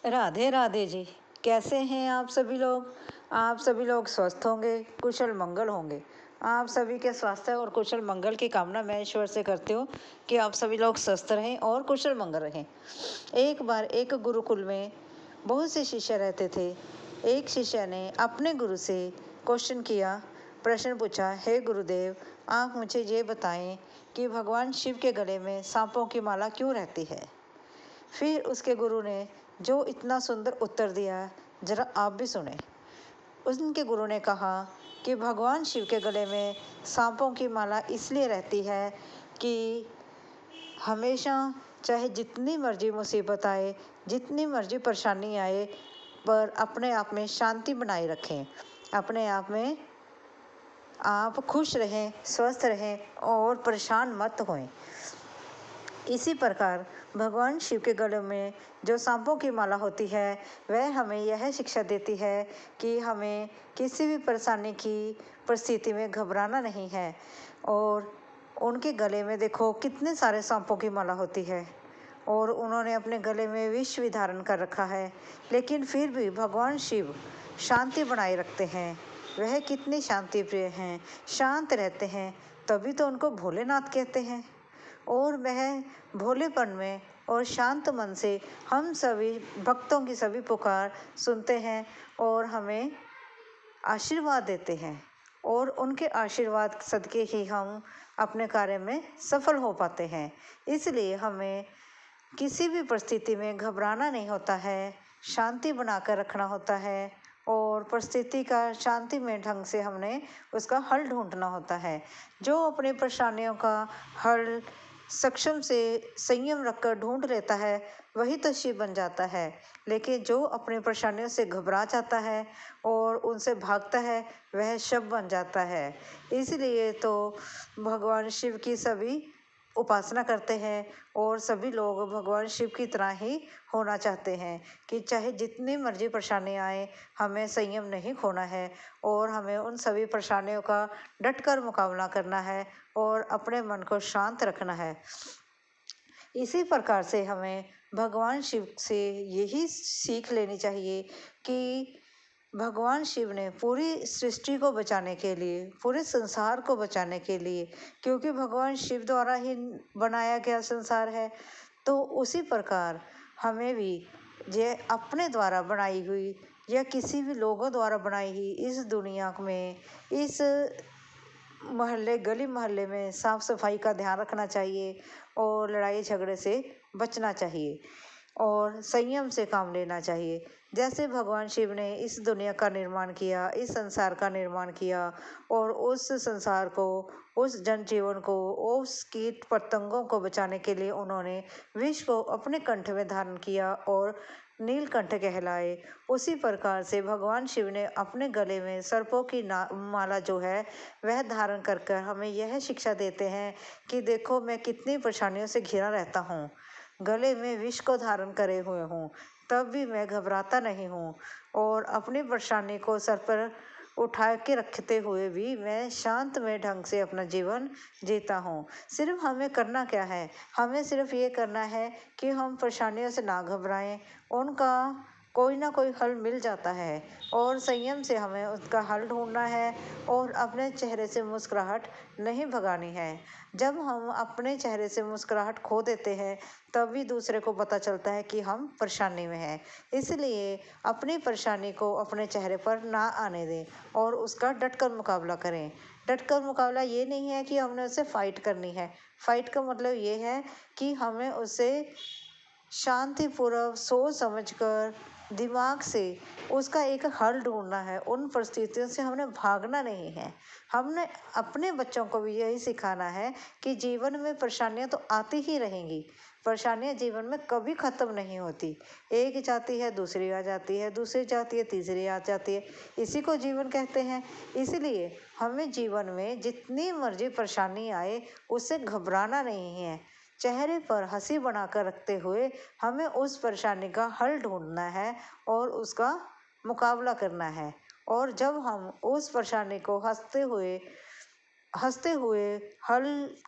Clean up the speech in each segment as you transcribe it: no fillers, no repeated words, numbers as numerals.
राधे राधे जी। कैसे हैं आप सभी लोग? आप सभी लोग स्वस्थ होंगे, कुशल मंगल होंगे। आप सभी के स्वास्थ्य और कुशल मंगल की कामना मैं ईश्वर से करती हूँ कि आप सभी लोग स्वस्थ रहें और कुशल मंगल रहें। एक बार एक गुरुकुल में बहुत से शिष्य रहते थे। एक शिष्य ने अपने गुरु से क्वेश्चन किया, प्रश्न पूछा, हे गुरुदेव, आप मुझे ये बताएं कि भगवान शिव के गले में सांपों की माला क्यों रहती है? फिर उसके गुरु ने जो इतना सुंदर उत्तर दिया, जरा आप भी सुने। उनके गुरु ने कहा कि भगवान शिव के गले में सांपों की माला इसलिए रहती है कि हमेशा चाहे जितनी मर्जी मुसीबत आए, जितनी मर्जी परेशानी आए, पर अपने आप में शांति बनाए रखें, अपने आप में आप खुश रहें, स्वस्थ रहें और परेशान मत होएं। इसी प्रकार भगवान शिव के गले में जो सांपों की माला होती है, वह हमें यह शिक्षा देती है कि हमें किसी भी परेशानी की परिस्थिति में घबराना नहीं है। और उनके गले में देखो कितने सारे सांपों की माला होती है और उन्होंने अपने गले में विष भी धारण कर रखा है, लेकिन फिर भी भगवान शिव शांति बनाए रखते हैं। वह कितने शांति प्रिय हैं, शांत रहते हैं, तभी तो उनको भोलेनाथ कहते हैं। और वह भोलेपन में और शांत मन से हम सभी भक्तों की सभी पुकार सुनते हैं और हमें आशीर्वाद देते हैं, और उनके आशीर्वाद सदके ही हम अपने कार्य में सफल हो पाते हैं। इसलिए हमें किसी भी परिस्थिति में घबराना नहीं होता है, शांति बनाकर रखना होता है और परिस्थिति का शांतिमय ढंग से हमने उसका हल ढूंढना होता है। जो अपनी परेशानियों का हल सक्षम से संयम रखकर ढूंढ लेता है, वही तो शिव बन जाता है। लेकिन जो अपनी परेशानियों से घबरा जाता है और उनसे भागता है, वह शव बन जाता है। इसलिए तो भगवान शिव की सभी उपासना करते हैं और सभी लोग भगवान शिव की तरह ही होना चाहते हैं कि चाहे जितनी मर्जी परेशानी आए, हमें संयम नहीं खोना है और हमें उन सभी परेशानियों का डटकर मुकाबला करना है और अपने मन को शांत रखना है। इसी प्रकार से हमें भगवान शिव से यही सीख लेनी चाहिए कि भगवान शिव ने पूरी सृष्टि को बचाने के लिए, पूरे संसार को बचाने के लिए, क्योंकि भगवान शिव द्वारा ही बनाया गया संसार है, तो उसी प्रकार हमें भी ये अपने द्वारा बनाई हुई या किसी भी लोगों द्वारा बनाई हुई इस दुनिया में, इस मोहल्ले गली मोहल्ले में साफ सफाई का ध्यान रखना चाहिए और लड़ाई झगड़े से बचना चाहिए और संयम से काम लेना चाहिए। जैसे भगवान शिव ने इस दुनिया का निर्माण किया, इस संसार का निर्माण किया और उस संसार को, उस जनजीवन को, उस कीट पतंगों को बचाने के लिए उन्होंने विष को अपने कंठ में धारण किया और नीलकंठ कहलाए। उसी प्रकार से भगवान शिव ने अपने गले में सर्पों की माला जो है वह धारण कर कर हमें यह शिक्षा देते हैं कि देखो मैं कितनी परेशानियों से घिरा रहता हूँ, गले में विष को धारण करे हुए हूँ, तब भी मैं घबराता नहीं हूँ और अपनी परेशानी को सर पर उठा के रखते हुए भी मैं शांतमय ढंग से अपना जीवन जीता हूँ। सिर्फ हमें करना क्या है, हमें सिर्फ ये करना है कि हम परेशानियों से ना घबराएं, उनका कोई ना कोई हल मिल जाता है और संयम से हमें उसका हल ढूंढना है और अपने चेहरे से मुस्कुराहट नहीं भगानी है। जब हम अपने चेहरे से मुस्कुराहट खो देते हैं, तभी दूसरे को पता चलता है कि हम परेशानी में हैं। इसलिए अपनी परेशानी को अपने चेहरे पर ना आने दें और उसका डटकर मुकाबला करें। डटकर मुकाबला ये नहीं है कि हमने उससे फाइट करनी है। फाइट का मतलब ये है कि हमें उससे शांतिपूर्वक सोच समझकर दिमाग से उसका एक हल ढूंढना है। उन परिस्थितियों से हमने भागना नहीं है। हमने अपने बच्चों को भी यही सिखाना है कि जीवन में परेशानियां तो आती ही रहेंगी, परेशानियां जीवन में कभी ख़त्म नहीं होती। एक जाती है, दूसरी आ जाती है, दूसरी जाती है, तीसरी आ जाती है, इसी को जीवन कहते हैं। इसलिए हमें जीवन में जितनी मर्जी परेशानी आए उससे घबराना नहीं है। चेहरे पर हंसी बनाकर रखते हुए हमें उस परेशानी का हल ढूंढना है और उसका मुकाबला करना है। और जब हम उस परेशानी को हंसते हुए हंसते हुए हल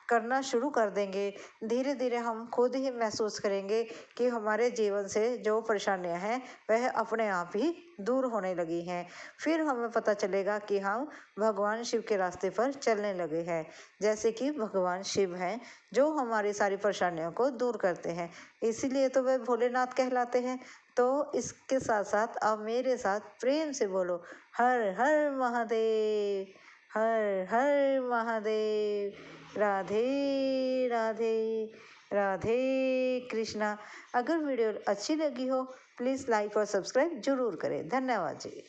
करना शुरू कर देंगे, धीरे धीरे हम खुद ही महसूस करेंगे कि हमारे जीवन से जो परेशानियां हैं वह अपने आप ही दूर होने लगी हैं। फिर हमें पता चलेगा कि हम भगवान शिव के रास्ते पर चलने लगे हैं। जैसे कि भगवान शिव हैं जो हमारी सारी परेशानियों को दूर करते हैं, इसीलिए तो वे भोलेनाथ कहलाते हैं। तो इसके साथ साथ आप मेरे साथ प्रेम से बोलो, हर हर महादेव, हर हर महादेव, राधे राधे, राधे कृष्णा। अगर वीडियो अच्छी लगी हो प्लीज़ लाइक और सब्सक्राइब जरूर करें। धन्यवाद जी।